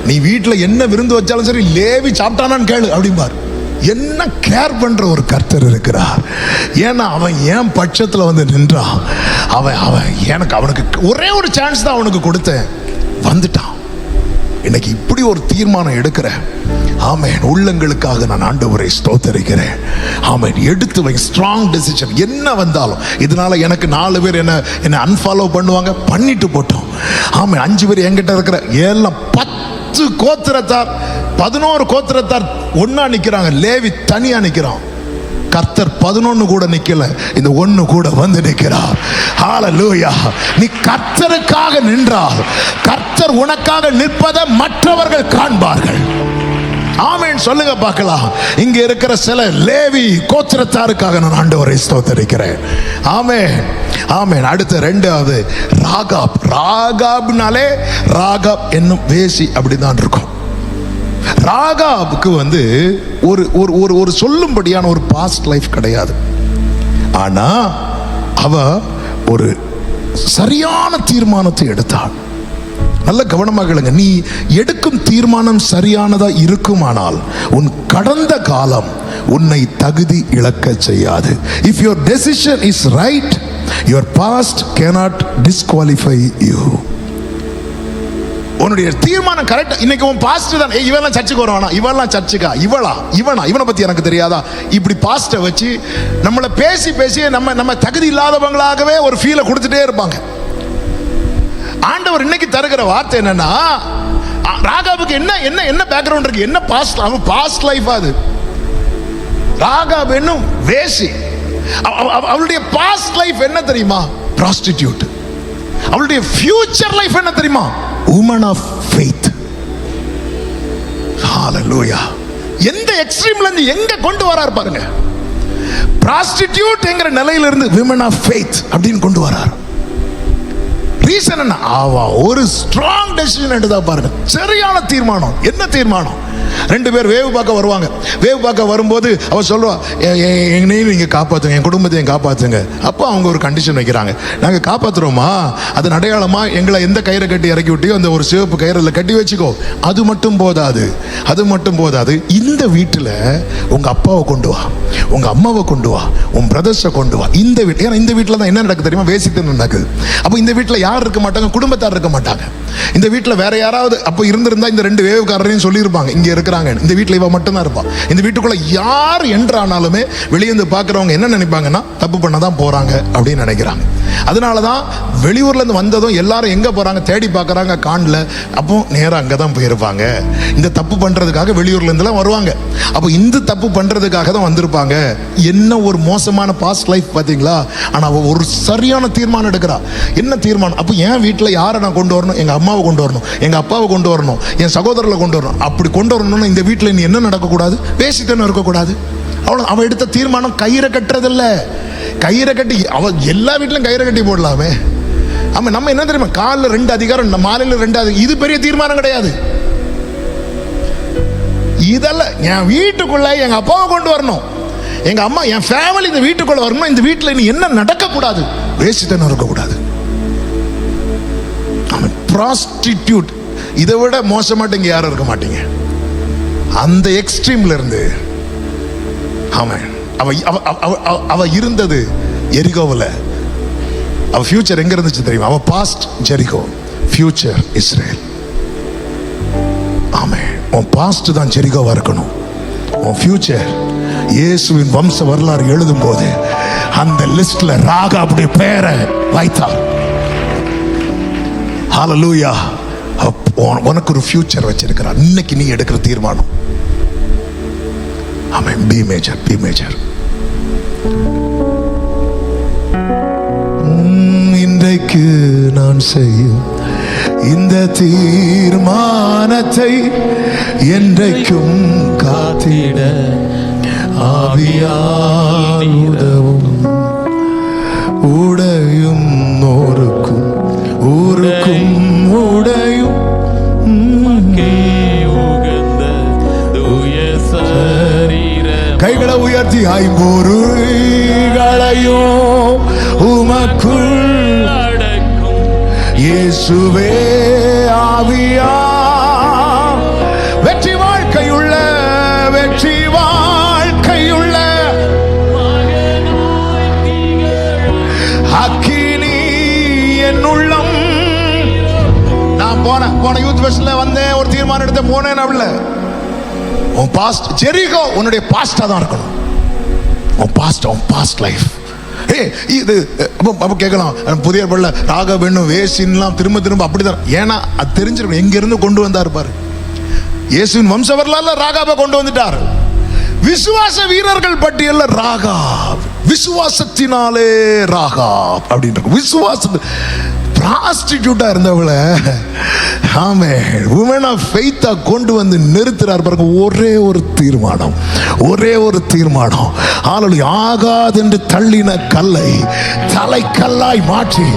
நீ வீட்டில் என்ன விருந்து வச்சாலும் சரி, லேவி சாப்பிட்டானான்னு கேளு அப்படிம்பார். என்ன கேர் பண்ற ஒரு கர்த்தர் இருக்கிறார். ஏன்னா அவன் என் பட்சத்துல வந்து நின்றான். அவன் எனக்கு அவனுக்கு ஒரே ஒரு சான்ஸ் தான் அவனுக்கு கொடுத்தேன், வந்துட்டான். இன்னைக்கு இப்படி ஒரு தீர்மானம் எடுக்கிறேன். ஆமென். உள்ளங்களுக்காக நான் ஆண்டவரை ஸ்தோத்தரிக்கிறேன். ஆமென். எடுத்து வை, ஸ்ட்ராங் டெசிஷன். என்ன வந்தாலும் இதனால எனக்கு 4 பேர் என்ன அன்ஃபாலோ பண்ணுவாங்க, பண்ணிட்டு போட்டோம். ஆமென். 5 பேர் என்கிட்ட இருக்கிற எல்லாம் 10 கோத்திரத்தார் 11 கோத்திரத்தார் ஒன்னா நிக்கிறாங்க, லேவி தனியா நிக்கிறான். கர்த்தர் 11 கூட நிக்கல, இந்த 1 கூட வந்து நிற்கிறார். ஹalleluya. நீ கர்த்தருக்காக நின்றால் கர்த்தர் உனக்காக நிற்பதை மற்றவர்கள் காண்பார்கள். ஆமென். சொல்லுங்க பார்க்கலாம். இங்க இருக்கிற சில லேவி கோத்திரத்தாருக்காக நான் ஆண்டவரை ஸ்தோத்தரிக்கிறேன். ஆமென், ஆமென். அடுத்த 2வது ராகாப். ராகாப்னாலே ராகாப் என்னும் வேசி அப்படிதான் இருக்கும். ராகாபுக்கு வந்து ஒரு சொல்லும்படியான ஒரு பாஸ்ட் லைஃப் கிடையாது. ஆனா அவ ஒரு சரியான தீர்மானத்தை எடுத்தாள். நல்ல கவனமாக கேளுங்க. நீ எடுக்கும் தீர்மானம் சரியானதா இருக்குமானால் உன் கடந்த காலம் உன்னை தகுதி இழக்க செய்யாது. If your decision is right, your past cannot disqualify you. உன்னுடைய தீர்மானம் கரெக்டா. இன்னைக்கு உன் பாஸ்ட் தான், இவெல்லாம் சர்ச்சுக்கு வருவானா, இவெல்லாம் சர்ச்சுக்கா, இவனை பத்தி எனக்கு தெரியாதா, இப்படி பாஸ்ட்டை வச்சு நம்மளை பேசி நம்ம தகுதி இல்லாதவங்களாகவே ஒரு ஃபீலை கொடுத்துட்டே இருப்பாங்க. ஆண்டவர் இன்னைக்கு தருகிற வார்த்தை என்னன்னா, ராகாபுக்கு என்ன பேக்ரவுண்ட் இருக்கு, என்ன பாஸ்ட், அவன் பாஸ்ட் லைஃப். அது ராகாப் என்னும் வேசி. அவளுடைய பாஸ்ட் லைஃப் என்ன தெரியுமா? ப்ராஸ்டிடியூட். அவளுடைய ஃபியூச்சர் லைஃப் என்ன தெரியுமா? woman of faith. hallelujah. எந்த எக்ஸ்ட்ரீம்ல இருந்து எங்க கொண்டு வரார் பாருங்க. prostitute என்கிற நிலையிலிருந்து women of faith அப்படின்னு கொண்டு வரார். ரீசன் என்ன? ஒரு ஸ்ட்ராங் டெசிஷன் எடுத்தா பாருங்க. சரியான தீர்மானம். என்ன தீர்மானம்? 2 பேர் வேவு பார்க்க வருவாங்க. வேவு பார்க்க வரும்போது அவ சொல்லுவா, என்னையும் நீங்க காப்பாத்துங்க, என் குடும்பத்தையும் காப்பாத்துங்க. அப்போ அவங்க ஒரு கண்டிஷன் வைக்கிறாங்க, நாங்க காப்பாத்துறோமா, அது அடையாளமா எங்களை எந்த கயிறை கட்டி இறக்கி விட்டியோ அந்த ஒரு சிவப்பு கயிறில் கட்டி வச்சுக்கோ. அது மட்டும் போதாது. இந்த வீட்டில் உங்க அப்பாவை கொண்டு வா, உங்க அம்மாவை கொண்டு வா, உன் பிரதர்ஸை கொண்டு வா. இந்த வீட்டு, ஏன்னா இந்த வீட்டில் தான் என்ன நடக்குது தெரியுமா? வேசித்தனம் நடக்குது. அப்போ இந்த வீட்டில் யார் இருக்க மாட்டாங்க? குடும்பத்தார் இருக்க மாட்டாங்க. இந்த வீட்டில் வேற யாராவது அப்போ இருந்திருந்தா இந்த 2 வேவுக்காரரையும் சொல்லியிருப்பாங்க, இங்க இருக்கிறாங்க. இந்த வீட்டில் இவ மட்டும்தான் இருப்பா. இந்த வீட்டுக்குள்ள யார் என்றானாலுமே வெளியிருந்து பார்க்குறவங்க என்ன நினைப்பாங்கன்னா, தப்பு பண்ண தான் போறாங்க அப்படின்னு நினைக்கிறாங்க. அதனாலதான் வெளியூர்ல இருந்து வந்ததும் எல்லாரும் எங்க போறாங்க தேடி பார்க்கறாங்க, காணல. அப்போ நேரம் அங்கதான் போயிருப்பாங்க. இந்த தப்பு பண்றதுக்காக வெளியூர்ல இருந்துலாம் வருவாங்க. அப்போ இந்த தப்பு பண்றதுக்காக தான் வந்திருப்பாங்க. என்ன ஒரு மோசமான பாஸ்ட் லைஃப் பாத்தீங்களா? ஆனா அவ ஒரு சரியான தீர்மானம் எடுக்கிறா. என்ன தீர்மானம்? அப்போ என் வீட்டில் யாரை நான் கொண்டு வரணும்? எங்க அம்மாவை கொண்டு வரணும், எங்க அப்பாவை கொண்டு வரணும், என் சகோதரர்களை கொண்டு வரணும். அப்படி கொண்டு வரணும்னா இந்த வீட்டில் நீ என்ன நடக்கக்கூடாது? பேசிட்டேன்னு இருக்கக்கூடாது. அவன் எடுத்த தீர்மானம் கயிறை கட்டுறதில்ல. கயிறை கட்டி அவ எல்லா வீட்டிலும் கயிறை கட்டி போடலாமே. ஆமா, நம்ம என்ன தெரியுமா? காலில் 2 அதிகாரம், மாலையில் 2 அதிகாரம். இது பெரிய தீர்மானம் கிடையாது. இதெல்லாம் என் வீட்டுக்குள்ள எங்க அப்பாவை கொண்டு வரணும், எங்க அம்மா, என் ஃபேமிலி இந்த வீட்டுக்குள்ள வரணும். இந்த வீட்டில் நீ என்ன நடக்கக்கூடாது? பேசிட்டேன்னு இருக்கக்கூடாது. ப்ராஸ்டிடியூட் இதை விட மோசமாட்டு இங்க யாரும் இருக்க மாட்டீங்க. அந்த எக்ஸ்ட்ரீம்ல இருந்து அவ இருந்தது எரிகோவில். அவ ஃபியூச்சர் எங்க இருந்துச்சு தெரியுமா? அவ பாஸ்ட் ஜெரிகோ, ஃபியூச்சர் இஸ்ரேல். ஆமே, உன் பாஸ்ட் தான் ஜெரிகோவா இருக்கணும். உன் ஃபியூச்சர் இயேசுவின் வம்ச வரலாறு எழுதும் போது அந்த லிஸ்ட்ல ராகாபுடைய பேரை வைத்தார். ஹalleluya. உனக்கு ஒரு ஃபியூச்சர் வச்சிருக்கிறார். இன்னைக்கு நீ எடுக்கிற தீர்மானம். ஆமென். பி மேஜர். இன்றைக்கு நான் செய்யும் இந்த தீர்மானத்தை என்றைக்கும் காத்திட ஆவியால் உதவும். உடையும் ஊருக்கும் உடையும் கைகளை உயர்த்தி ஐம்பொருள்களையும் உமக்குள் அடக்கும் இயேசுவே ஆவியா பாஸ்ட்ல வந்தேன், ஒரு தீர்மானம் எடுத்த போனேன். அவள உன் பாஸ்ட் ஜெரிகோ உன்னுடைய பாஸ்டா தான் இருக்கணும். உன் பாஸ்ட் லைஃப். இது அப்ப கேட்கலாம், புதிய பள்ள ராக வேணும் வேசின்லாம் திரும்ப திரும்ப அப்படிதான். ஏன்னா அது தெரிஞ்சிருக்கும் எங்க இருந்து கொண்டு வந்தார் பாரு. இயேசுவின் வம்ச வரலாறுல ராகாபை கொண்டு வந்துட்டார். விசுவாச வீரர்கள் பட்டியல்ல ராகாப், விசுவாசத்தினாலே ராகாப் அப்படின்னு விசுவாச பிராஸ்டிடியூட்டா இருந்தவள ஆமென் women of faith கொண்டு வந்து நிறுத்துறார் பாருங்க. ஒரே ஒரு தீர்மானம். ஹalleluya. ஆகாது என்று தள்ளின கல்லை தலைக்கல்லாய் மாற்றி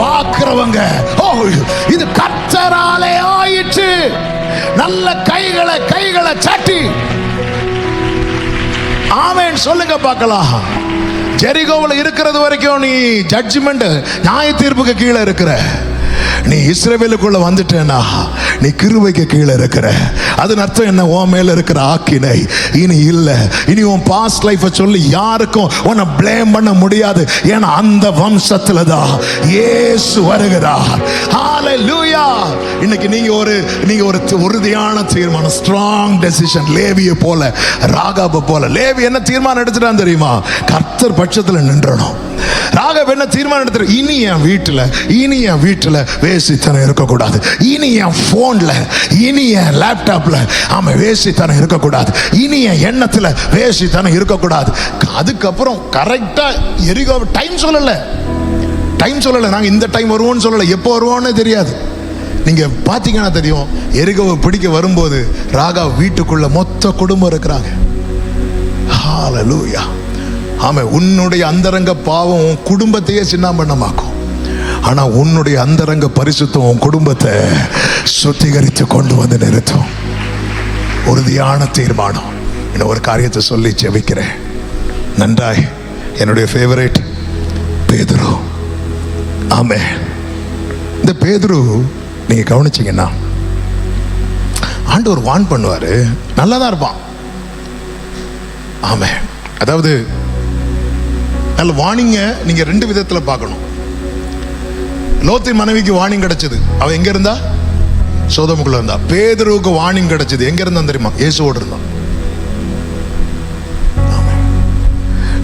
பார்க்கிறவங்க, ஓ இது கர்த்தராலே ஆயிற்று. நல்ல கைகளை சாட்டி ஆமென் சொல்லுங்க பார்க்கலாம். ஜெரிகோவில் இருக்கிறது வரைக்கும் நீ ஜட்ஜ்மெண்ட், நியாய தீர்ப்புக்கு கீழே இருக்கிற. நீ இஸ்ரவேலுக்குள்ள வந்துட்டேனா நீ கிருபைக்கு கீழே இருக்கிற. அதன் அர்த்தம் என்ன? உன் மேல இருக்கிற ஆக்கினை இனி இல்லை. இனி உன் பாஸ்ட் லைஃப் சொல்லி யாருக்கும் உன்னை பிளேம் பண்ண முடியாது. ஏன்னா அந்த வம்சத்துல தான் இயேசு வருகிறார். ஹalleluya. இன்னைக்கு நீங்க ஒரு உறுதியான தீர்மானம், ஸ்ட்ராங் டெசிஷன். லேவியை போல, ராகாபை போல. லேவி என்ன தீர்மானம் எடுத்துட்டான் தெரியுமா? கர்த்தர் பட்சத்துல நின்றணும். ராகாப் என்ன தீர்மானம் எடுத்து, இனி என் வீட்டுல வேசித்தனம் இருக்கக்கூடாது. இனி என் போன்ல, இனி என் லேப்டாப்ல வேசித்தனம் இருக்கக்கூடாது. இனி என் எண்ணத்துல வேசித்தனம் இருக்கக்கூடாது. அதுக்கப்புறம் கரெக்டா எரிகோ டைம் சொல்லல. நாங்க இந்த டைம் வருவோம்னு சொல்லல. எப்போ வருவோம்னு தெரியாது. நீங்க பாத்தீங்கன்னா தெரியும், எரிகோவை பிடிக்க வரும்போது ராகா வீட்டுக்குள்ள மொத்த குடும்பம் இருக்கிறாங்க. ஹalleluya. ஆமா, உன்னுடைய அந்தரங்க பாவம் உன் குடும்பத்தையே சின்னாபண்ணமாக்கும். ஆனா உன்னுடைய அந்தரங்க பரிசுத்தம் உன் குடும்பத்தை சுத்திகரித்து கொண்டு வந்து நிறுத்தும். உறுதியான தீர்மானம். இன்னும் ஒரு காரியத்தை சொல்லி ஜெபிக்கிறேன். நன்றாய் என்னுடைய ஃபேவரேட் பேதுரு. ஆமே, இந்த பேதுரு நீங்க கவனிச்சீங்கன்னா ஆண்டவர் வான் பண்ணுவாரு, நல்லாதான் இருப்பான். ஆமே, அதாவது நல்ல வார்னிங்க நீங்க ரெண்டு விதத்துல பார்க்கணும். லோத்தின் மனைவிக்கு வார்னிங் கிடைச்சது, அவ எங்க இருந்தா? சோதோமுக்குள்ள இருந்தா. பேதுருவுக்கு வார்னிங் கிடைச்சது எங்க இருந்தா தெரியுமா? இயேசுவோடு இருந்தான்.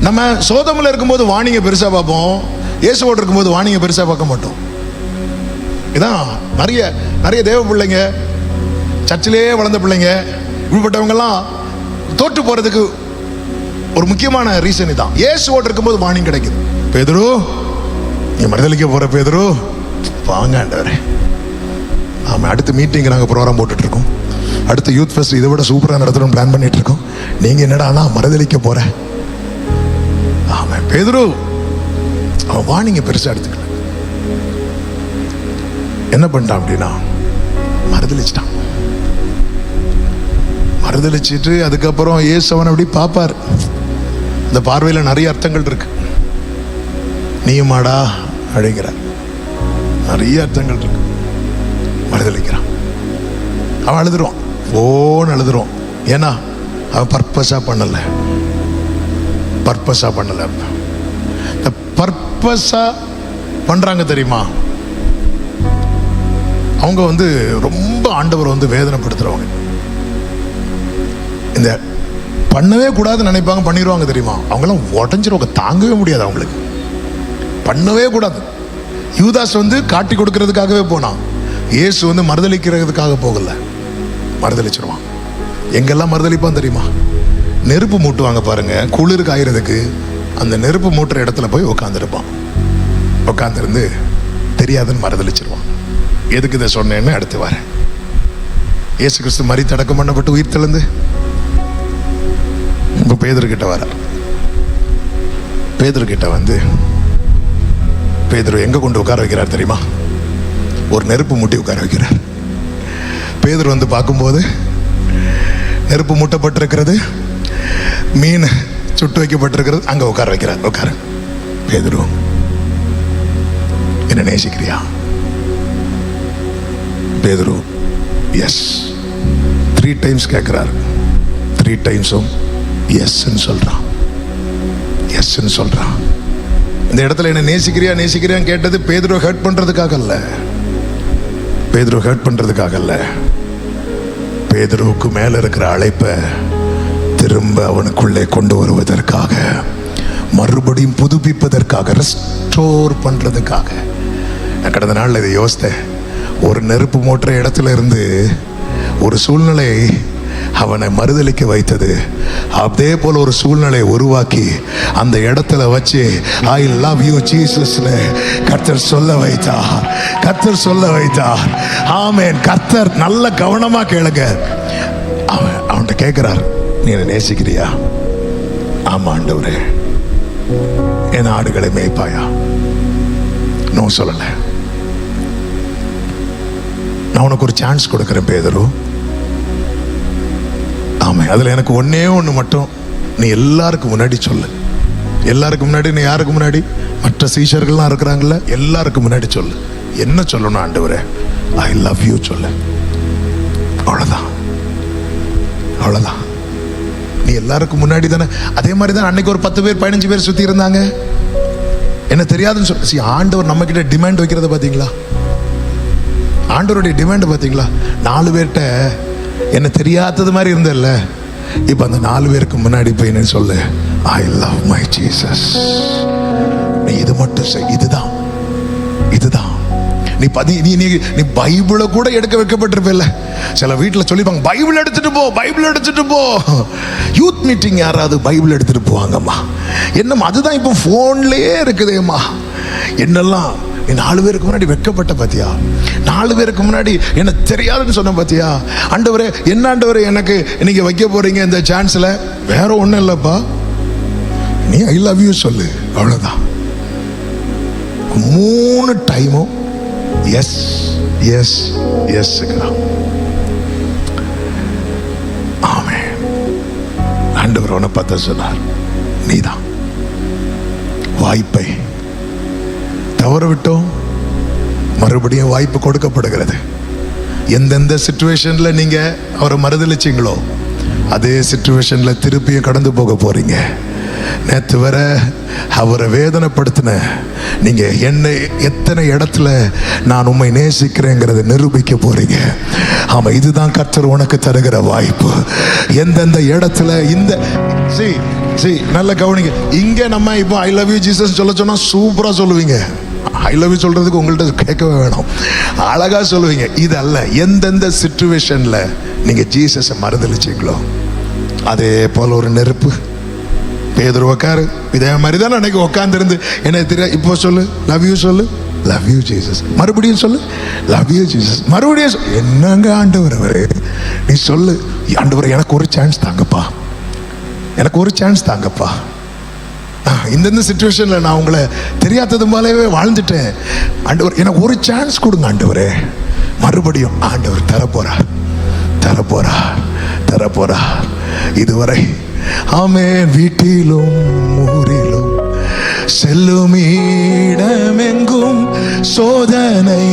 நம்ம சோதோமுல இருக்கும்போது வார்னிங்க பெருசா பார்ப்போம், இயேசுவோடு இருக்கும்போது வார்னிங்க பெருசா பார்க்க மாட்டோம். இதான் நிறைய தேவ பிள்ளைங்க, சர்ச்சிலே வளர்ந்த பிள்ளைங்க, இப்படிப்பட்டவங்கெல்லாம் தோற்று போறதுக்கு ஒரு முக்கியமான ரீசன் இதான். இயேசுவோடு இருக்கும்போது வார்னிங் கிடைக்குது. பேதுரு, நீ மறுதலிக்க போற பேதுரு, வாங்க ஆண்டவரே. நாம அடுத்த மீட்டிங் நாங்கள் ப்ரோக்ராம் போட்டுட்டு இருக்கோம். அடுத்த யூத் ஃபெஸ்ட் இதை விட சூப்பராக நடத்தணும் பிளான் பண்ணிட்டு இருக்கோம். நீங்க என்னடா மறுதலிக்க போற? ஆமா, பேதுரு அவன் வார்னிங்க பெருசா எடுத்துக்கல. என்ன பண்ணிட்டான் அப்படின்னா மறுதலிச்சிட்டான். மறுதலிச்சிட்டு அதுக்கப்புறம் இயேசு அவனை அப்படி பார்ப்பார். இந்த பார்வையில நிறைய அர்த்தங்கள் இருக்கு. நீயுமாடா அப்படிங்கிறார். நிறைய அர்த்தங்கள் இருக்கு. மறுதலிக்கிறான். அவன் அழுதுருவான், ஓன்னு அழுதுருவான். ஏன்னா அவன் பர்பஸா பண்ணல. இந்த பர்பஸா பண்றாங்க தெரியுமா, அவங்க ரொம்ப ஆண்டவர் வேதனைப்படுத்துறவங்க. இந்த பண்ணவே கூடாதுன்னு நினைப்பாங்க, பண்ணிடுவாங்க தெரியுமா. அவங்களாம் உடஞ்சிருவாங்க, தாங்கவே முடியாது அவங்களுக்கு. பண்ணவே கூடாது. யூதாஸ் காட்டி கொடுக்கறதுக்காகவே போனான். இயேசு மறுதலிக்கிறதுக்காக போகல, மறுதலிச்சிருவான். எங்கெல்லாம் மறுதலிப்பான் தெரியுமா? நெருப்பு மூட்டுவாங்க பாருங்க, குளிர் காயறதுக்கு. அந்த நெருப்பு மூட்டுற இடத்துல போய் உட்காந்துருப்பான். உட்காந்துருந்து தெரியாதுன்னு மறுதலிச்சிருவான். எதுக்கு இதை சொன்னேன்னு அடுத்து வரேன். இயேசு கிறிஸ்து மரித்து அடக்கம் பண்ணப்பட்டு உயிர் தெழுந்து இப்ப பேதுருக்கிட்ட வர. பேதுருக்கிட்ட பேதுரு எங்க கொண்டு உட்கார வைக்கிறார் தெரியுமா? ஒரு நெருப்பு மூட்டி உட்கார வைக்கிறார். பேதுரு பார்க்கும்போது நெருப்பு மூட்டப்பட்டிருக்கிறது, மீன் சுட்டு வைக்கப்பட்டிருக்கிறது. அங்க உட்கார வைக்கிறார். உட்காரு பேதுரு, என்ன நேசிக்கிறியா? பேதுரு எஸ் 3 டைம்ஸ் கேட்கிறார். 3 டைம்ஸும் எஸ்ன்னு சொல்றான். எஸ்ன்னு சொல்றான். இந்த இடத்துல என்ன நேசிக்கிறியா நேசிக்கிறியான்னு கேட்டது பேதுருவை ஹர்ட் பண்றதுக்காக அல்ல. பேதுரு ஹர்ட் பண்றதுக்காக அல்ல, பேதுருவுக்கு மேல இருக்கிற அழைப்பை திரும்ப அவனுக்குள்ளே கொண்டு வருவதற்காக, மறுபடியும் புதுப்பிப்பதற்காக, ரெஸ்டோர் பண்றதுக்காக. நான் கடந்த நாள் இதை யோசித்தேன். ஒரு நெருப்பு மூட்டுற இடத்துல இருந்து ஒரு சூழ்நிலை அவனை மறுதலிக்க வைத்தது. அதே போல ஒரு சூழ்நிலை உருவாக்கி அந்த இடத்துல வச்சு ஐ லவ் யூ ஜீசஸ்னு கர்த்தர் சொல்ல வைத்தார். கர்த்தர் சொல்ல வைத்தார். ஆமென். கர்த்தர் நல்ல கவனமா கேளுங்க. அவன்கிட்ட கேட்கிறார், நீ என்ன நேசிக்கிறியா? ஆமா ஆண்டவரே. என் ஆடுகளை மேய்ப்பாயா? நோ சொல்லல. நான் உனக்கு ஒரு சான்ஸ் கொடுக்கிறேன் பேதுரு. ஆமா, அதுல எனக்கு ஒன்னே ஒன்று மட்டும் நீ எல்லாருக்கும் முன்னாடி சொல்லு. எல்லாருக்கும் முன்னாடி நீ யாருக்கு முன்னாடி? மற்ற சீஷர்கள்லாம் இருக்கிறாங்கல்ல, எல்லாருக்கும் முன்னாடி சொல்லு. என்ன சொல்லணும் ஆண்டவரே? ஐ லவ் யூ சொல்லு. அவ்வளவுதான், அவ்வளவுதான். நீ எல்லாருக்கும் முன்னாடி தானே. அதே மாதிரி தான் அன்னைக்கு ஒரு 10 பேர் 15 பேர் சுத்தி இருந்தாங்க. என்ன தெரியாதுன்னு சொல்லி ஆண்டவர் நம்ம கிட்ட டிமாண்ட் வைக்கிறத பாத்தீங்களா? ஆண்டவருடைய டிமாண்ட் பாத்தீங்களா? 4 பேர்கிட்ட என்ன தெரியாதது மாதிரி இருந்தல்ல, இப்ப அந்த 4 பேருக்கு முன்னாடி போய் என்ன சொல்லு? ஐ லவ் மை ஜீசஸ். நீ இது மட்டும் செய். இதுதான், இதுதான். நீ நீ பைபிளை கூட எடுக்க வைக்கப்பட்டிருப்ப. சில வீட்டில் சொல்லிப்பாங்க, பைபிள் எடுத்துட்டு போ, பைபிள் எடுத்துட்டு போ. யூத் மீட்டிங் யாராவது பைபிள் எடுத்துட்டு போவாங்கம்மா. என்னம்மா அதுதான் இப்போ போன்லயே இருக்குதேம்மா. என்னெல்லாம் நீ 4 பேருக்கு முன்னாடி வெட்கப்பட்ட பாத்தியா? 4 பேருக்கு முன்னாடி என்ன தெரியாதுன்னு சொன்ன பாத்தியா? ஆண்டவரே, என்ன ஆண்டவரே எனக்கு நீங்க வைக்க போறீங்க இந்த சான்ஸ்ல? வேற ஒண்ணும் இல்லப்பா, நீ ஐ லவ் யூ சொல்லு. அவ்வளவுதான். 3 டைமும் எஸ் எஸ் எஸ். ஆமென். ஆண்டவர் அவனை பார்த்து சொன்னார், நீதான். வாய்ப்பை தவற விட்டோம், மறுபடியும் வாய்ப்பு கொடுக்கப்படுகிறது. எந்தெந்த சிச்சுவேஷன்ல நீங்க அவரை மறுதலிச்சீங்களோ அதே சிச்சுவேஷன்ல திருப்பியும் கடந்து போக போறீங்க. நேற்று வர அவரை வேதனைப்படுத்தின நீங்க என்னை எத்தனை இடத்துல நான் உண்மை நேசிக்கிறேங்கிறத நிரூபிக்க போறீங்க. ஆமா, இதுதான் கர்த்தர் உனக்கு தருகிற வாய்ப்பு. எந்தெந்த இடத்துல இந்த நல்ல கவனிங்க. இங்க நம்ம இப்போ ஐ லவ் யூ ஜீசஸ் சொல்ல சொன்னா சூப்பரா சொல்லுவீங்க. ஐ லவ் யூ சொல்றதுக்கு உங்கள்கிட்ட கேட்கவே வேணும், அழகா சொல்லுவீங்க. இது அல்ல, எந்தெந்த சிச்சுவேஷன்ல நீங்க ஜீசஸை மறுதலிச்சீங்களோ அதே போல ஒரு நெருப்பு. பேதுரு உட்காரு, இதே மாதிரி தான் அன்னைக்கு உட்காந்துருந்து என்ன தெரியும். இப்போ சொல்லு லவ் யூ சொல்லு, லவ் யூ ஜீசஸ். மறுபடியும் சொல்லு லவ் யூ ஜீசஸ். மறுபடியும் என்னங்க ஆண்டவர் அவரு, நீ சொல்லு ஆண்டவர் எனக்கு ஒரு சான்ஸ் தாங்கப்பா, எனக்கு ஒரு சான்ஸ் தாங்கப்பா. இந்தந்த சிச்சுவேஷன்ல நான் உங்களை தெரியாதது போலவே வாழ்ந்துட்டேன். ஆண்டவர் எனக்கு ஒரு சான்ஸ் கொடுங்க ஆண்டவரே. மறுபடியும் ஆண்டவர் தரப்போறார், தரப்போறார், தரப்போறார். இதுவரை ஆமென். வீட்டிலும் ஊரிலும் செல்லும் இடமெங்கும் சோதனை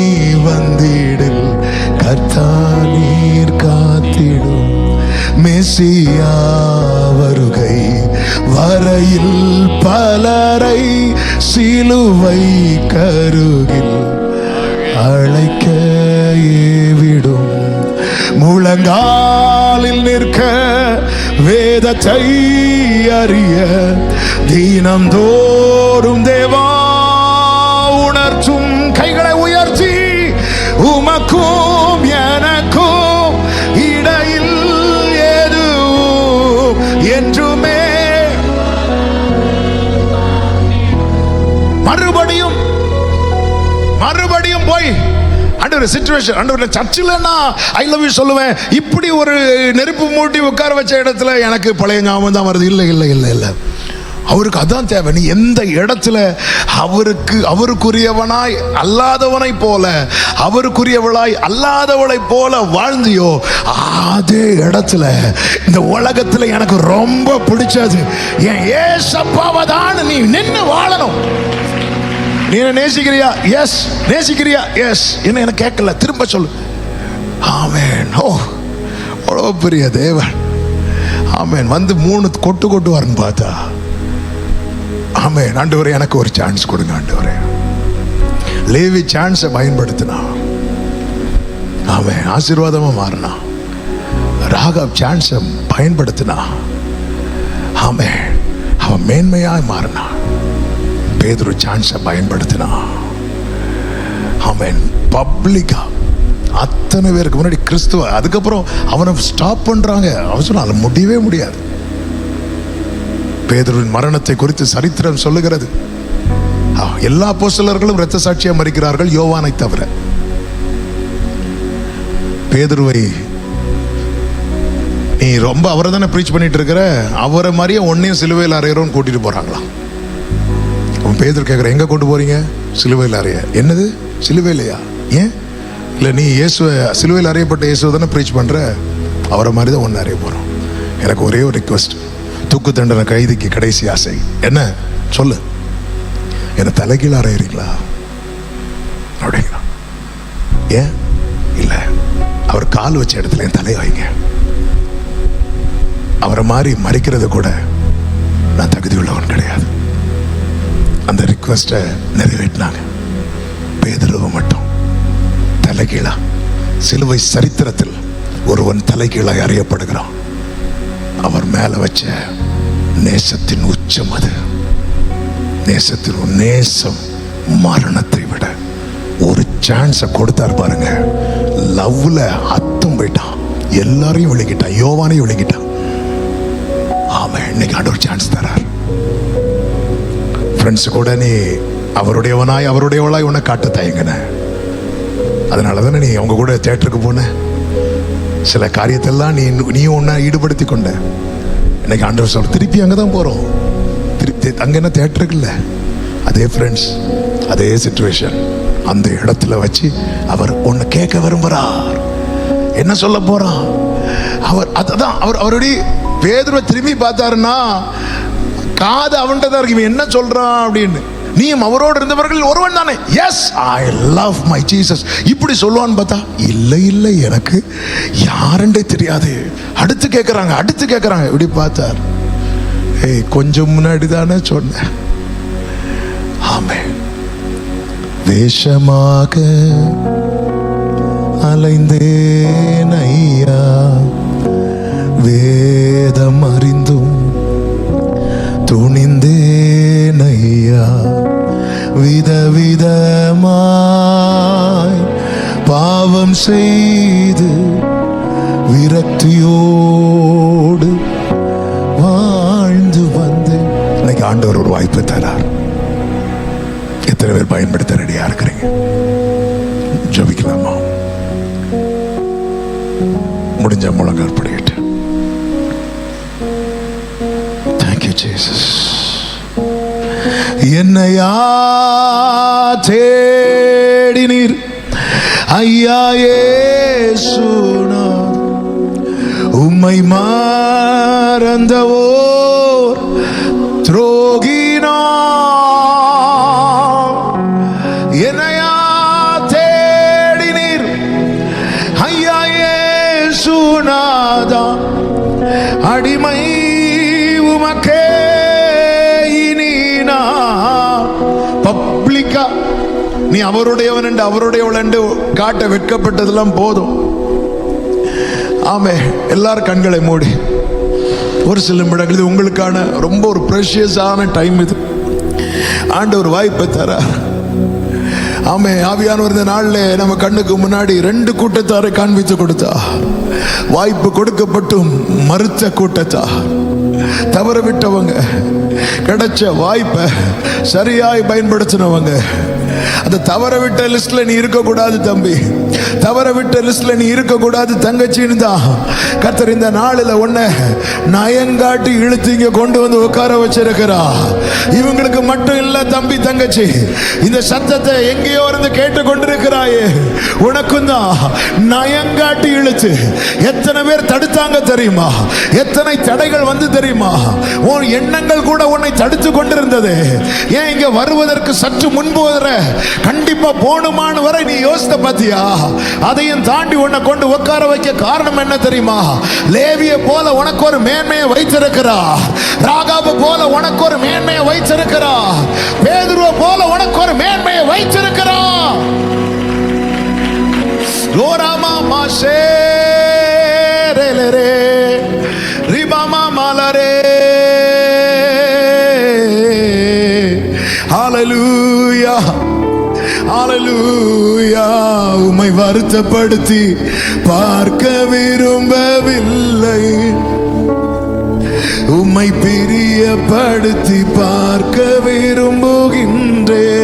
வந்திடில் கர்த்தர் நீர் காத்திடும். மெசியா வருகை வரையில் பலரை சிலுவை கருகில் அழைக்க ஏவிடும். முழங்காலில் நிற்க வேதத்தை அறிய தினந்தோறும் தேவா உணர்த்தும். கைகளை உயர்த்தி உமக்கும் எனக்கும் இடையில் ஏது என்றுமே. மறுபடியும் மறுபடியும் போய் ஆண்டவர் சிச்சுவேஷன், ஆண்டவர் சர்ச்சில் நான் ஐ லவ் யூ சொல்லுவேன். இப்படி ஒரு நெருப்பு மூட்டி உட்கார வச்ச இடத்துல எனக்கு பழைய ஞாபகம் தான் வருது. இல்லை இல்லை இல்லை இல்லை, அவருக்கு அதான் தேவை. நீ எந்த இடத்துல அவருக்குரியவனாய் அல்லாதவனை போல, அவருக்குரியவளாய் அல்லாதவளை போல வாழ்ந்தியோ அதே இடத்துல இந்த உலகத்துல எனக்கு ரொம்ப பிடிச்சது என் ஏசப்பாவை தான் நீ நின்று வாழணும். நீ என்ன நேசிக்கிறியா? எஸ். நேசிக்கிறியா? எஸ். என்ன எனக்கு கேட்கல, திரும்ப சொல்லு. ஆமென். ஓ, அவ்வளோ பெரிய தேவன். ஆமென். வந்து 3 கொட்டு வரன்னு பார்த்தா ஆமென். ஆண்டவரே எனக்கு ஒரு சான்ஸ் கொடுங்க ஆண்டவரே. லேவி சான்ஸை பயன்படுத்தினா அவன் ஆசீர்வாதமா மாறினா. ராகாப் சான்ஸை பயன்படுத்தினா. அவன் மேன்மையா மாறினா. பேதுரு சான்ஸை பயன்படுத்தினா. அவன் பப்ளிக்கா அத்தனை பேருக்கு முன்னாடி கிறிஸ்துவ, அதுக்கப்புறம் அவனை ஸ்டாப் பண்றாங்க. அவன் சொன்னா அது முடியவே முடியாது. பேதுருவின் மரணத்தை குறித்து சரித்திரம் சொல்லுகிறது, எல்லா அப்போஸ்தலர்களும் இரத்த சாட்சியா மரிக்கிறார்கள், யோவானை தவிர. பேதுருவை நீ ரொம்ப அவரை தானே ப்ரீச் பண்ணிட்டு இருக்கிற, அவரை மாதிரியே ஒன்னையும் சிலுவையில் அறையிறோன்னு கூட்டிட்டு போறாங்களாம். அவன் பேதுரு கேட்குற, எங்க கொண்டு போறீங்க? சிலுவையில் அறைய. என்னது சிலுவையிலையா? ஏன் இல்லை, நீ இயேசுவை சிலுவையில் அறையப்பட்ட இயேசுவை தானே ப்ரீச் பண்ற, அவரை மாதிரி தான் ஒன்று அறைய போறோம். எனக்கு ஒரே ஒரு ரிக்வெஸ்ட், தூக்கு தண்டனை கைதிக்கு கடைசி ஆசை என்ன சொல்லு, என்னை தலைகீழ அறையிறீங்களா அப்படிங்களா? ஏன் இல்லை, அவர் கால் வச்ச இடத்துல என் தலையை வைங்க. அவரை மாதிரி மறிக்கிறது கூட நான் தகுதி உள்ளவன் கிடையாது. அந்த ரிக்வெஸ்டை நிறைவேற்றினாங்க. பேதுருவை மட்டும் தலைகீழா, சிலுவை சரித்திரத்தில் ஒருவன் தலைகீழாய் அறியப்படுகிறான். அவர் மேல வச்ச நேசத்தின் உச்சம் அது. நேசத்தின் நேசம் மரணத்தை விட ஒரு சான்ஸை கொடுத்தார் பாருங்க. லவ்ல அத்தம் போயிட்டான், எல்லாரையும் விளக்கிட்டான், யோவானையும் விளக்கிட்டான். அவன் இன்னைக்கு ஆண்டவர் சான்ஸ் தரார். ஃப்ரெண்ட்ஸ் கூட நீ அவருடையவனாய் அவருடையவளாய் உன்னை காட்ட தயங்கின, அதனால தானே நீ அவங்க கூட தியேட்டருக்கு போன. சில காரியத்தெல்லாம் நீயும் ஒன்ன ஈடுபடுத்தி கொண்ட. இன்னைக்கு ஆண்டவர் சொல்ற, திருப்பி அங்கதான் போறோம். திருப்பி அங்க என்ன தியேட்டருக்கு இல்லை, அதே ஃப்ரெண்ட்ஸ், அதே சிச்சுவேஷன், அந்த இடத்துல வச்சு அவர் ஒன்னு கேட்க விரும்புறார். என்ன சொல்ல போறான் அவர்? அதுதான் அவருடைய பேதுருவை திரும்பி பார்த்தாருன்னா காது அவன்கிட்ட தான் இருக்கு, என்ன சொல்றான் அப்படின்னு. நீயும் அவரோடு இருந்தவர்கள் ஒருவன் தானே? Yes, I love my Jesus. இப்படி சொல்லுவான்னு பார்த்தா இல்லை இல்லை, எனக்கு யாருன்றே தெரியாது. அடுத்து கேட்கறாங்க. இப்படி பார்த்தார், ஏய் கொஞ்சம் முன்னாடி தானே சொன்னேன். ஆமே, வேஷமாக அலைந்தேன் ஐயா, வேதம் அறிந்தும் துணிந்தேன் ஐயா, விதவிதமாய் பாவம் செய்து விரக்தியோடு வாழ்ந்து வந்தேன். இன்னைக்கு ஆண்டவர் ஒரு வாய்ப்பு தரார். எத்தனை பேர் பயன்படுத்த ரெடியா இருக்கிறீங்க? ஜெபிக்கலாமா? முடிஞ்ச முழங்கால் படிக்கிட்டு. Thank you Jesus. என்னையா தேடினீர் ஐயா இயேசுநாதர், உம்மை மறந்தவோர் துரோகினா. என்னையா தேடினீர் ஐயா இயேசுநாதா, அடிமை உமக்கே இனி நான். பப்ளிக்கா நீ அவருடையவன் என்று அவருடையவள் என்று காட்ட வெட்கப்பட்டதெல்லாம் போதும். ஆமே, எல்லாரும் கண்களை மூடி ஒரு சில நிமிடங்கள், இது உங்களுக்கான ரொம்ப ஒரு ப்ரெஷியஸான டைம். இது ஆண்டவர் வாய்ப்பை தரார். ஆமே, ஆவியானவர் இந்த நாள்ல நம்ம கண்ணுக்கு முன்னாடி 2 கூட்டத்தாரை காண்பித்து கொடுத்தா. வாய்ப்பு கொடுக்கப்பட்டும் மறுத்த கூட்டத்தார், தவற விட்டவங்க, கிடைச்ச வாய்ப்பை சரியாய் பயன்படுத்தினவங்க. அந்த தவற விட்ட லிஸ்ட்ல நீ இருக்கக்கூடாது தம்பி, தவற விட்ட லிஸ்ட்ல நீ இருக்கக்கூடாது தங்கச்சின்னு தான் கர்த்தர் இந்த நாளில் உன்னை நயங்காட்டி இழுத்து இங்க கொண்டு வந்து உட்கார வச்சிருக்கிறா. இவங்களுக்கு மட்டும் இல்ல தம்பி தங்கச்சி, இந்த சத்தத்தை எங்கேயோ இருந்து கேட்டு கொண்டிருக்கிறாயே, உனக்கும் தான் நயங்காட்டி இழுத்து. எத்தனை பேர் தடுத்தாங்க தெரியுமா? எத்தனை தடைகள் வந்து தெரியுமா? உன் எண்ணங்கள் கூட உன்னை தடுத்து கொண்டிருந்தது. ஏன் இங்க வருவதற்கு சற்று முன்பு வர கண்டிப்பா போணுமான்னு வரை நீ யோசித்த பாத்தியா? அதையும் தாண்டி உன்னை கொண்டு உட்கார வைக்க காரணம் என்ன தெரியுமா? லேவியை போல உனக்கு ஒரு மேன்மையை வைத்திருக்கிறா, ராகாபு போல உனக்கு ஒரு மேன்மையை வைத்திருக்கிறா, பேதுருவை போல உனக்கு ஒரு மேன்மையை வைத்திருக்கிறா. லோராமா மாஷே ரே ரிபாமா மலரே. ஹalleluya ஹalleluya. உம்மை வருத்தப்படுத்தி பார்க்க விரும்பவில்லை, உம்மை பிரியப்படுத்தி பார்க்க விரும்புகின்றேன்.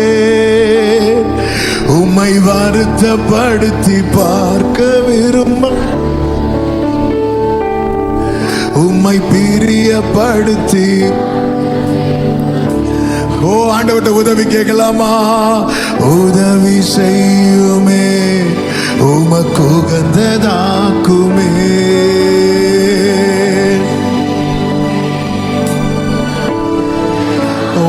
உம்மை வருத்தப்படுத்தி பார்க்க விரும்ப, உம்மை பிரியப்படுத்தி. ஓ ஆண்டவர்ட்ட உதவி கேட்கலாமா? உதவி செய்யுமே, உமக்கு உகந்ததாக்குமே. ஓ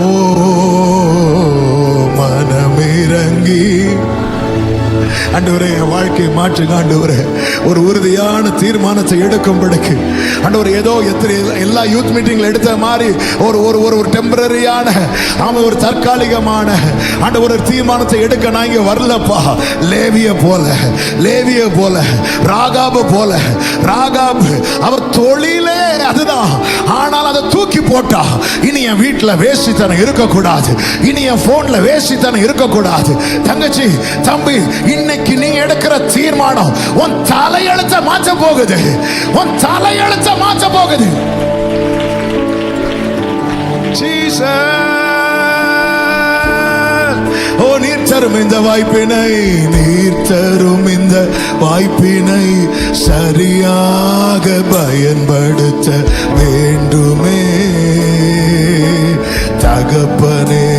மனமிறங்கி ஆண்டவரே என் வாழ்க்கையை மாற்றுங்க ஆண்டவரே. ஒரு உறுதியான தீர்மானத்தை எடுக்கும்படிக்கு ஆண்டவரே, ஏதோ எல்லா யூத் மீட்டிங்ல எடுத்த மாதிரி ஒரு ஒரு ஒரு டெம்பரரியான ஒரு தற்காலிகமான ஆண்டவர் ஒரு தீர்மானத்தை எடுக்க நான் இங்க வரலப்பா. லேவிய போல ராகாபு போல. ராகாபு அவ தொழிலே அதுதான், ஆனால் அதை தூக்கி போட்டா. இனி என் வீட்டுல வேசித்தனம் இருக்கக்கூடாது, இனி என் போன்ல வேசித்தனம் இருக்கக்கூடாது. தங்கச்சி தம்பி, இன்னைக்கு நீ எடுக்கிற தீர்மானம் உன் தலையெழுத்த மாற்ற போகுது, உன் தலையெழுத்த மாற்ற போகுது. ஓ நீர் தரும் இந்த வாய்ப்பினை, நீர் தரும் இந்த வாய்ப்பினை சரியாக பயன்படுத்த வேண்டுமே தகப்பனே.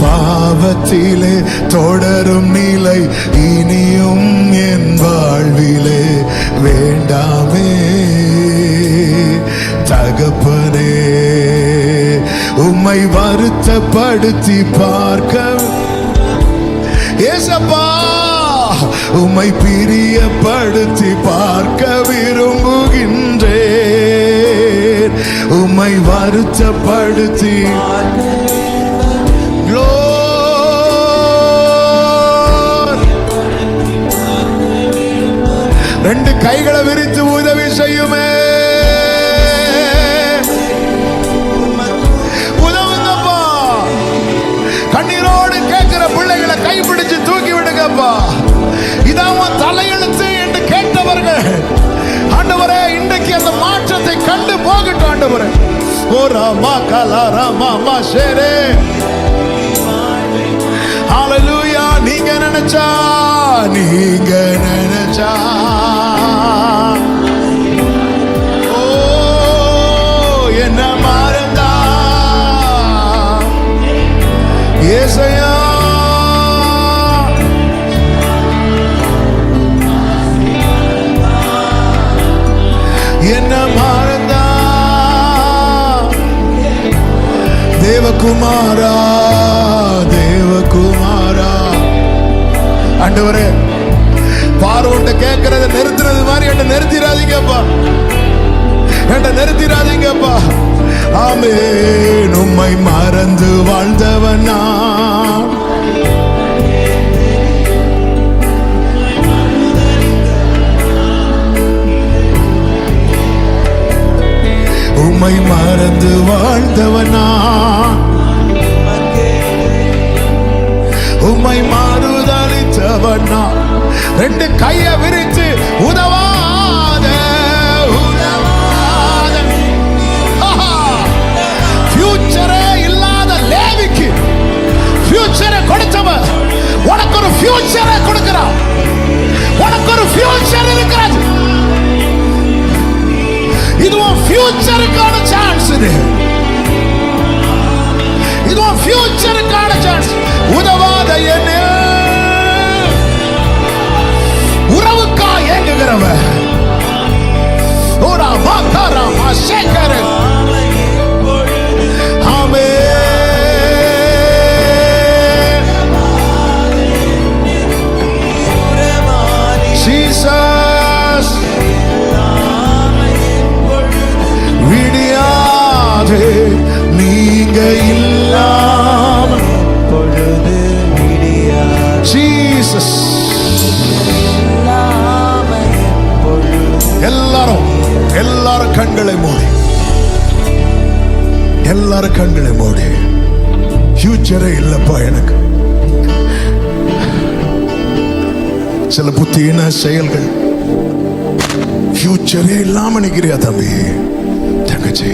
பாவத்திலே தொடரும் நிலை இனியும் என் வாழ்விலே வேண்டாமே தகப்பனே. உம்மை வருத்தப்படுத்தி பார்க்க ஏசப்பா, உம்மை பிரியப்படுத்தி பார்க்க விரும்புகின்றேன். உம்மை வருத்தப்படுத்தி ரெண்டு கைகளை விரித்து உதவி செய்யுமே. உதவுங்கப்பா. கண்ணீரோடு கேட்கிற பிள்ளைகளை கைப்பிடிச்சு தூக்கி விடுங்கப்பா. இதான் தலையெழுத்து என்று கேட்டவர்கள் ஆண்டவரே, இன்றைக்கு அந்த மாற்றத்தை கண்டு போகட்டும் ஆண்டவரே. ஓ ராமா கலா ராமா ஷேரே. ஹalleluya. நீங்க நினைச்சா ஓ என்ன மறந்தா ஏசையா. என்ன மறந்தா தேவகுமாரா, தேவகுமாரா. ஆண்டவரே, பார்வோன்ட்ட கேட்கறத நிறுத்துறது மாதிரி என்ன நிறுத்திடாதீங்கப்பா, என்ன நிறுத்திடாதீங்கப்பா. ஆமென். உம்மை மறந்து வாழ்ந்தவனா, உம்மை மறந்து வாழ்ந்தவனா, உம்மை மாறுதலித்தவனா. ரெண்டு கையை விரித்து உதவாத ஃபியூச்சரே இல்லாத லேவிக்கு ஃபியூச்சரை கொடுத்தவர் உனக்கு ஒரு ஃபியூச்சரை கொடுக்கிறார். உனக்கு ஒரு ஃபியூச்சர் இருக்கிறது. இதுவும் ஃபியூச்சருக்கான சான்ஸ். இதுவும் ஃபியூச்சருக்கான சான்ஸ். உதவாத என்ன உறவுக்கா ஏங்குகிறவன் ஓரா வாக்காரா மாசேகர. ஆமென். ஜீசஸ் விடியாதே நீங்க இல்லாம பொழுது விடியா. ஜீசஸ் எல்லாரும் கண்களை மூடி, எல்லாரும் கண்களை மூடி. ஃபியூச்சரே இல்லப்பா எனக்கு. சில புத்தியின செயல்கள் ஃபியூச்சரே இல்லாம நிக்கிறியா தம்பி தங்கச்சி?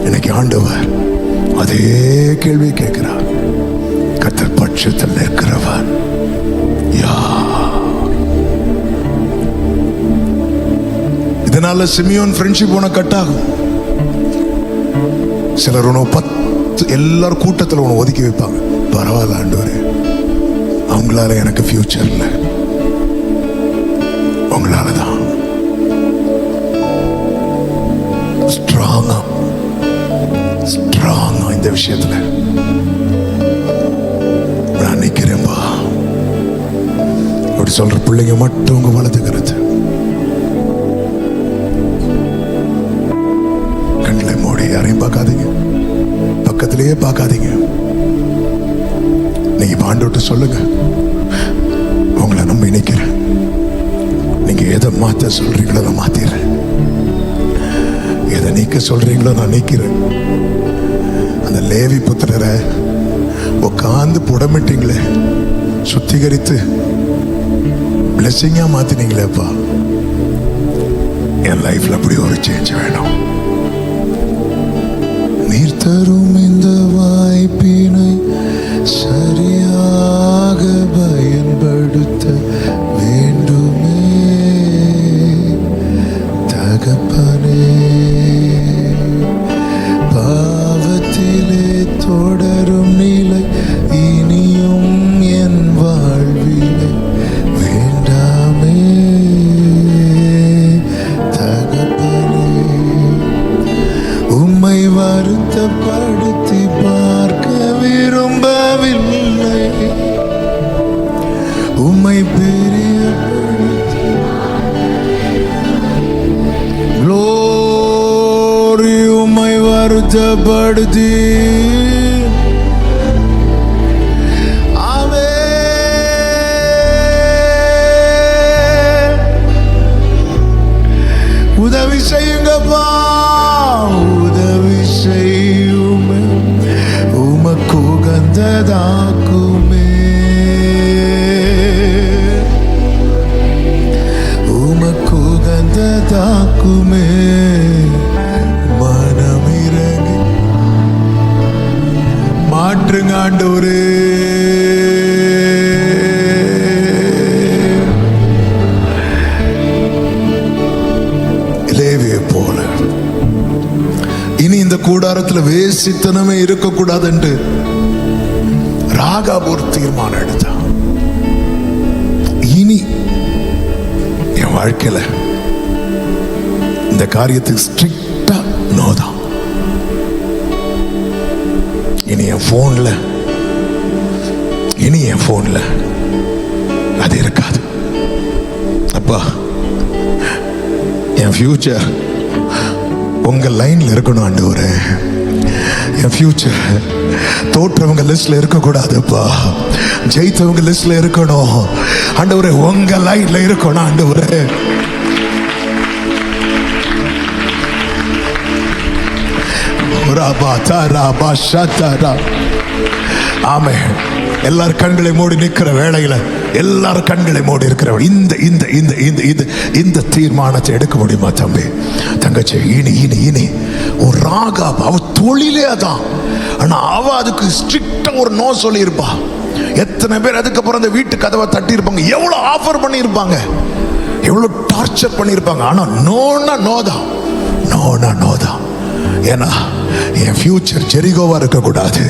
இன்னைக்கு ஆண்டவர் அதே கேள்வி கேட்கிறார். கர்த்தர் பட்சத்தில் நிற்கிறவர் யார்? இதனால சிமியோன் ஃப்ரெண்ட்ஷிப் உனக்கு கட் ஆகும். சிலர் உன 10 எல்லாரும் கூட்டத்தில் உன ஒதுக்கி வைப்பாங்க. பரவாயில்ல ஆண்டவரே, அவங்களால எனக்கு ஃபியூச்சர் இல்லை, உங்களாலதான். ஸ்ட்ராங்கா ஸ்ட்ராங்கா இந்த விஷயத்துல நான் நிக்கிறேன்பா அப்படி சொல்ற பிள்ளைங்க மட்டும் உங்க வளர்த்துக்கிறது. கண்களை மூடி, யாரையும் பார்க்காதீங்க, பக்கத்திலேயே பார்க்காதீங்க. நீங்க பாண்டுட்டு சொல்லுங்க, உங்களை நம்பி நிக்கிறேன். நீங்க எதை மாத்த சொல்றீங்களோ நான் மாத்திடுறேன், எதை நீக்க சொல்றீங்களோ நான் நீக்கிறேன். அந்த லேவி புத்திரரை உட்காந்து புடமிட்டீங்களே, சுத்திகரித்து பிளெஸிங்கா மாத்தினீங்களேப்பா. என் லைஃப்ல அப்படி ஒரு சேஞ்ச் வேணும். நீர் தரும் இந்த வாய்ப்பினை சரியாக பயன்படுத்த வேண்டுமே தகப்பனே. பாவத்திலே தொடரும் நிலை இனியும் என் வாழ்விலே வேண்டாமே தகப்பனே. உம்மை வருத்தப்படுத்தி பார்க்க விரும்பவில்லை, உம்மை பிரியப்படுத்தி க்ளோரி உம்மை வருத்தப்படுத்தி உதவி செய்யுங்கப்பா, உதவி செய்யுமே, உமக்கு உகந்ததாக்குமே, உமக்கு உகந்ததாக்குமே. மனமிறங்கி மாற்றுங்க ஆண்டவரே. போல இனி இந்த கூடாரத்தில் வேசித்தனமே இருக்கக்கூடாது என்று ராகாப் ஒரு தீர்மானம் எடுத்தான். இனி என் வாழ்க்கையில இந்த காரியத்துக்கு ஸ்ட்ரிக்டா நோதான். இனி என் போன்ல அது இருக்காது. அப்பா, என் ஃபியூச்சர் உங்க லைன்ல இருக்கணும் ஆண்டவரே. என் ஃபியூச்சர் தோற்றவங்க லிஸ்ட்ல இருக்கக்கூடாதுப்பா, ஜெயித்தவங்க லிஸ்ட்ல இருக்கணும் ஆண்டவரே. உங்க லைன்ல இருக்கணும் ஆண்டவரே. ஆமே. எல்லாரும் கண்களை மூடி நிற்கிற வேளையில, எல்லாரும் கண்களை மூடி இருக்கிற இந்த இந்த இந்த இந்த இந்த இந்த தீர்மானத்தை எடுக்க முடியுமா தம்பி தங்கச்சி? இனி இனி இனி ஒரு ராகாப், அவ தொழிலே அதான், ஆனா அவ அதுக்கு ஸ்ட்ரிக்டா ஒரு நோ சொல்லி இருப்பா. எத்தனை பேர் அதுக்கப்புறம் அந்த வீட்டு கதவை தட்டி இருப்பாங்க, எவ்வளவு ஆஃபர் பண்ணி இருப்பாங்க, எவ்வளவு டார்ச்சர் பண்ணி இருப்பாங்க. ஆனா நோனா நோதான், நோனா நோதான். ஏன்னா என் ஃபியூச்சர் ஜெரிகோவா இருக்கக்கூடாது,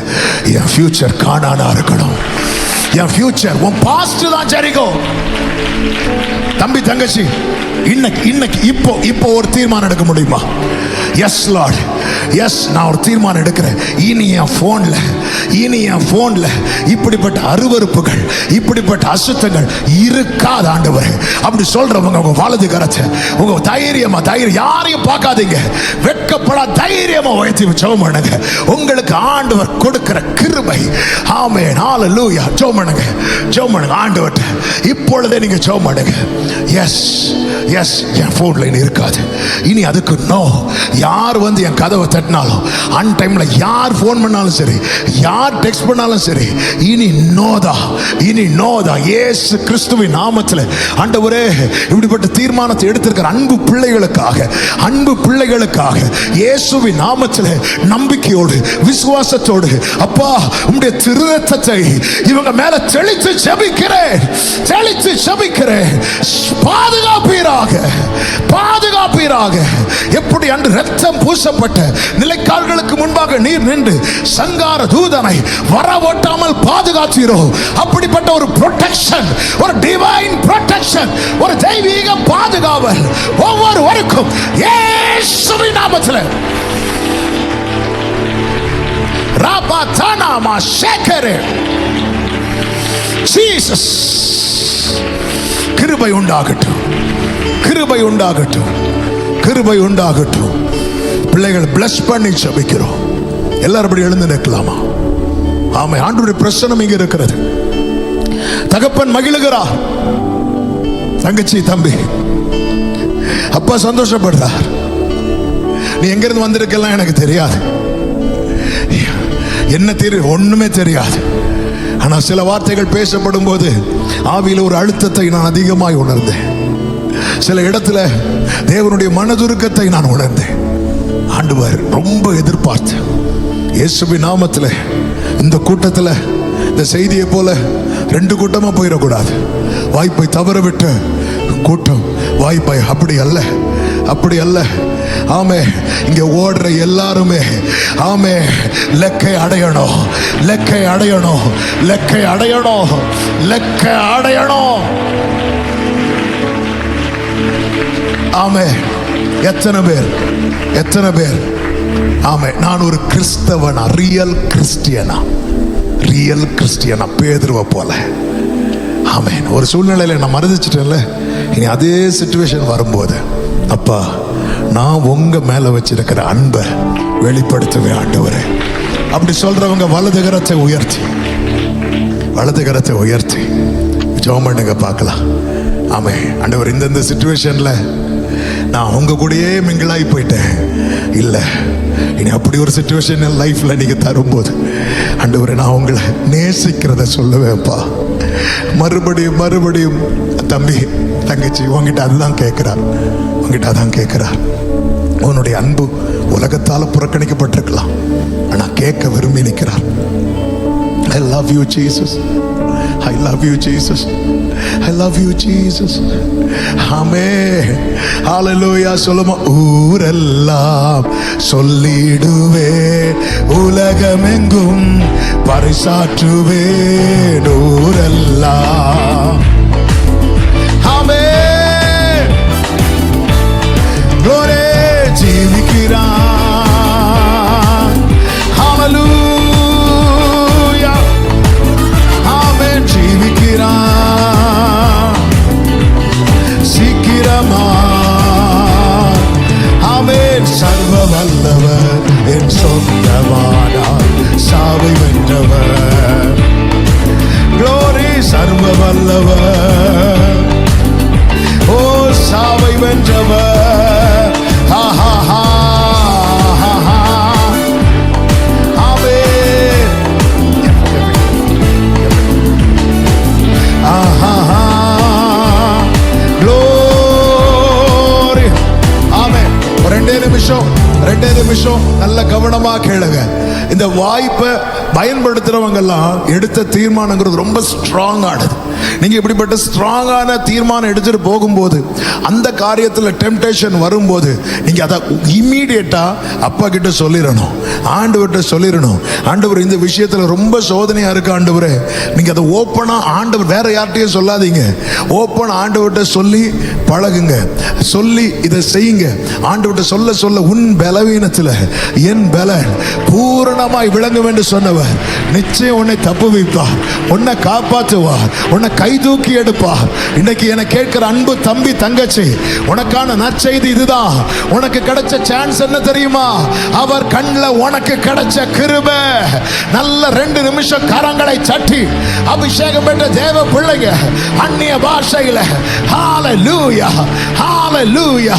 என் ஃபியூச்சர் கானானா இருக்கணும். என் ஃபியூச்சர், உன் பாஸ்ட் தான் ஜெரிகோ. தம்பி தங்கச்சி, இன்னைக்கு இப்போ ஒரு தீர்மானம் எடுக்க முடியுமா? எஸ் லார்ட், எஸ், நான் ஒரு தீர்மானம் எடுக்கிறேன். இனி என் போன்ல இப்படிப்பட்ட அருவருப்புகள், இப்படிப்பட்ட அசுத்தங்கள் இருக்காது ஆண்டவரே. அப்படி சொல்றவங்க உங்க வலது கரத்தை, உங்க தைரியம் யாரையும் பார்க்காதீங்க, வெட்கப்படா தைரியமா உயர்த்தி ஜெபம் பண்ணுங்க. உங்களுக்கு ஆண்டவர் கொடுக்கிற கிருபை. ஆமென், ஹல்லேலூயா. ஜெபம் பண்ணுங்க ஆண்டவர்ட்ட இப்பொழுதே நீங்க ஜெபம் பண்ணுங்க. எஸ் எஸ், என் ஃபோன் லைன் இருக்காது இனி. அதுக்கு நோ. யார் வந்து என் கதவை தட்டினாலும், அன் டைம்ல யார் ஃபோன் பண்ணாலும் சரி, யார் டெக்ஸ்ட் பண்ணாலும் சரி, இனி நோதா, இனி நோதா. இயேசு கிறிஸ்துவின் நாமத்தில் ஆண்டவரே, இப்படிப்பட்ட தீர்மானத்தை எடுத்திருக்கிற அன்பு பிள்ளைகளுக்காக, அன்பு பிள்ளைகளுக்காக இயேசுவின் நாமத்தில் நம்பிக்கையோடு விசுவாசத்தோடு அப்பா உம்முடைய திருரத்தத்தை இவங்க மேல தெளித்து ஜெபிக்கிறேன், தெளித்து ஜெபிக்கிறேன். பாதுகாப்பீராக, பாதுகாப்பீராக. எப்படி அன்று ரத்தம் பூசப்பட்ட நிலைக்கால்களுக்கு முன்பாக நீர் நின்று சங்கார தூதனை வரவோட்டாமல் பாதுகாத்தீரோ, அப்படிப்பட்ட ஒரு ப்ரொடெக்ஷன், ஒரு டிவைன் ப்ரொடெக்ஷன், ஒரு தெய்வீக பாதுகாவல் ஒவ்வொருவருக்கும் இயேசுவின் நாமத்தில். Rabatana ma shekere. Jesus. கிருபை உண்டாகட்டும், கிருபை உண்டாகட்டும், கிருபை உண்டாகட்டும். பிள்ளைகள் பிளஸ் பண்ணி ஜெபிக்கிறோம். எல்லாரும் அப்படி எழுந்து நிற்கலாமா? ஆமை, ஆண்டவருடைய பிரசன்னம் இங்க இருக்கிறது. தகப்பன் மகிழுகிறார், தங்கச்சி தம்பி அப்பா சந்தோஷப்படுறார். நீ எங்கிருந்து வந்திருக்கலாம் எனக்கு தெரியாது, என்ன தெரியும் ஒண்ணுமே தெரியாது. ஆனா சில வார்த்தைகள் பேசப்படும் போது ஆவியில் ஒரு அழுத்தத்தை நான் அதிகமாய் உணர்ந்தேன். சில இடத்துல தேவனுடைய மனதுருக்கத்தை நான் உணர்ந்தேன். ஆண்டவர் ரொம்ப எதிர்பார்த்து இயேசுவின் நாமத்தில் இந்த கூட்டத்தில் இந்த செய்தியை போல 2 கூட்டமா போயிடக்கூடாது. வாய்ப்பை தவற விட்ட கூட்டம் வாய்ப்பை அப்படி அல்ல, அப்படி அல்ல. ஆமே, இங்க ஓடுற எல்லாருமே ஆமே லக்கை அடையணும், லக்கை அடையணும், லக்கை அடையணும், லக்கை அடையணும். ஆமே, எத்தனை பேர், எத்தனை பேர் ஆமே நான் ஒரு கிறிஸ்தவனா, ரியல் கிறிஸ்டியனா, ரியல் கிறிஸ்டியனா பேதுருவை போல. ஆமேன். ஒரு சூழ்நிலையில நான் மறந்துச்சிட்டேன்ல, இனி அதே சிச்சுவேஷன் வரும்போது அப்பா நான் உங்க மேல வச்சிருக்கிற அன்பை வெளிப்படுத்துவேன் ஆண்டவரே. அப்படி சொல்றவங்க வலது கரத்தை உயர்த்தி, வலது கரத்தை உயர்த்தி ஜெபம் பண்ணுங்க பார்க்கலாம். ஆமே, ஆண்டவர் இந்த சிச்சுவேஷன்ல நான் உங்க கூடயே மிங்கிளாகி போயிட்டேன் இல்ல, இனி அப்படி ஒரு சிச்சுவேஷன் என் லைஃப்ல நீங்க தரும்போது ஆண்டவரே நான் உங்களை நேசிக்கிறத சொல்லுவேன்ப்பா. மறுபடியும் மறுபடியும் தம்பி தங்கச்சி உங்ககிட்ட அதுதான் கேட்கிறார், உங்ககிட்ட அதான் கேட்கிறார். உன்னுடைய அன்பு உலகத்தால் புறக்கணிக்கப்பட்டிருக்கலாம், ஆனா கேட்க விரும்பி நிற்கிறார். I love you Jesus, I love you Jesus, I love you Jesus. ஆமென், ஹalleluya. சொல்லுமா, ஊரெல்லாம் சொல்லிடுவேன், உலகமெங்கும் பறைசாற்றுவேன். ஊரெல்லாம் ஆமென், glory ஜீவிக்கிறான். ஹalleluya, ஆமென், ஜீவிக்கிறான் சீக்கிரமா. ஆமென், சர்வ வல்லவர் என் சொந்தமானார், சாவை வென்றவர். glory, சர்வ வல்லவர், ஓ சாவை வென்றவர். ஆ ஹா ஹா ஹா ஹா. ஆமென், ஆ ஹா ஹா. glory. ஆமென். ரெண்டே நிமிஷம் நல்ல கவனமா கேளுங்க. இந்த வாய்ப்பை பயன்படுத்துறவங்க எல்லாம் எடுத்த தீர்மானங்கிறது ரொம்ப ஸ்ட்ராங்கானது. நீங்க இப்படிப்பட்ட ஸ்ட்ராங்கான தீர்மானம் எடுத்துட்டு போகும்போது அந்த காரியத்துல டெம்டேஷன் வரும்போது நீங்க அதை இம்மீடியட்டா அப்பா கிட்ட சொல்லிடணும், ஆண்டவர்கிட்ட சொல்லிடணும். ஆண்டவர் இந்த விஷயத்துல ரொம்ப சோதனையா இருக்கு ஆண்டவரே, நீங்க அதை ஓப்பனா ஆண்டவர் வேற யார்கிட்டயும் சொல்லாதீங்க, ஓப்பன் ஆண்டவர்கிட்ட சொல்லி பழகுங்க, சொல்லி இதை செய்யுங்க. ஆண்டவர்கிட்ட சொல்ல சொல்ல உன் பலவீனத்துல என் பலன் பூரணமாய் விளங்கும் என்று சொன்னவர் நிச்சயம் உன்னை தப்பு வைப்பார், உன்னை காப்பாற்றுவார், உன்னை கை தூக்கி எடுப்பார். இன்னைக்கு என கேட்கிற அன்பு தம்பி தங்கச்சி, உனக்கான நற்செய்தி இதுதான். உனக்கு கிடைச்ச சான்ஸ் என்ன தெரியுமா? அவர் கண்ணில் உனக்கு கிடைச்ச கிருபை. நல்ல 2 நிமிஷம் கரங்களை தட்டி அபிஷேகம் பெற்ற தேவ பிள்ளைங்க அந்நிய பாஷையில ஹalleluya ஹalleluya